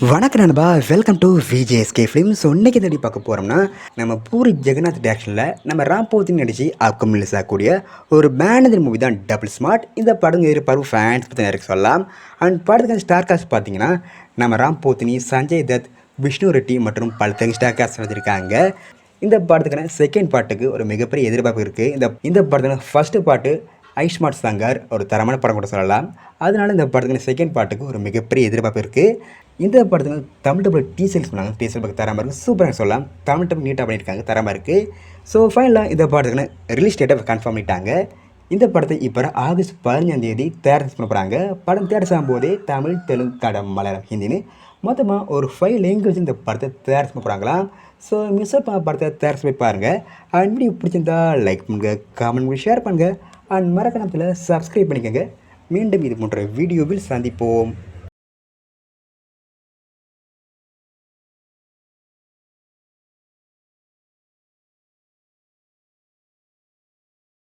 வணக்கம் நண்பா, welcome to VJSK film. So இன்றைக்கி தேடி பார்க்க போகிறோம்னா, நம்ம பூரி ஜெகநாத் டேரக்ஷனில் நம்ம ராம் போத்தின் நடித்து ஆக்கம் ரிலீஸ் ஆகக்கூடிய ஒரு பேனதர் மூவி தான் டபுள் ஸ்மார்ட். இந்த படம் எதிர்பார்ப்பு ஃபேன்ஸ் பற்றி நிறைய சொல்லலாம். அண்ட் படத்துக்கு ஸ்டார் காஸ்ட் பார்த்தீங்கன்னா நம்ம ராம் போத்தினி, சஞ்சய் தத், விஷ்ணு ரெட்டி மற்றும் பல தெலுங்கு ஸ்டார் காஸ்ட் வச்சுருக்காங்க. இந்த படத்துக்கான செகண்ட் பாட்டுக்கு ஒரு மிகப்பெரிய எதிர்பார்ப்பு இருக்குது. இந்த படத்துக்கான ஃபஸ்ட்டு பாட்டு ஐஸ்மார்ட் சங்கர் ஒரு தரமான படம் கூட சொல்லலாம். அதனால இந்த படத்துக்கான செகண்ட் பாட்டுக்கு ஒரு மிகப்பெரிய எதிர்பார்ப்பு இருக்குது. இந்த படத்துக்கு தமிழ் டபுள் டீசல் சொன்னாங்க. டீசல் பார்க்க தரமாக இருக்குது, சூப்பராக சொல்லலாம். தமிழ் டபுள் நீட்டாக பண்ணியிருக்காங்க, தரமாக இருக்குது. ஸோ ஃபைனலாக இந்த படத்துக்கான ரிலீஸ் டேட்டை கன்ஃபார்ம் பண்ணிட்டாங்க. இந்த படத்தை இப்போ ஆகஸ்ட் 15 தேட்டர்ஸ் பண்ண போகிறாங்க. படம் தேட்டர்ஸ் ஆகும்போதே தமிழ், தெலுங்கு, கன்னடம், மலையாளம், ஹிந்தின்னு மொத்தமாக ஒரு 5 லாங்குவேஜ் இந்த படத்தை தேட்டர்ஸ் பண்ண போகிறாங்களாம். ஸோ மிஸ் அவுட் பண்ண படத்தை தேட்டர்ஸ் போய் பாருங்கள். அண்ட் வீடியோ பிடிச்சிருந்தா லைக் பண்ணுங்கள், கமெண்ட் பண்ணி ஷேர் பண்ணுங்கள். அண்ட் மறக்காமத்தில் சப்ஸ்கிரைப் பண்ணிக்கோங்க. மீண்டும் இது போன்ற வீடியோவில் சந்திப்போம்.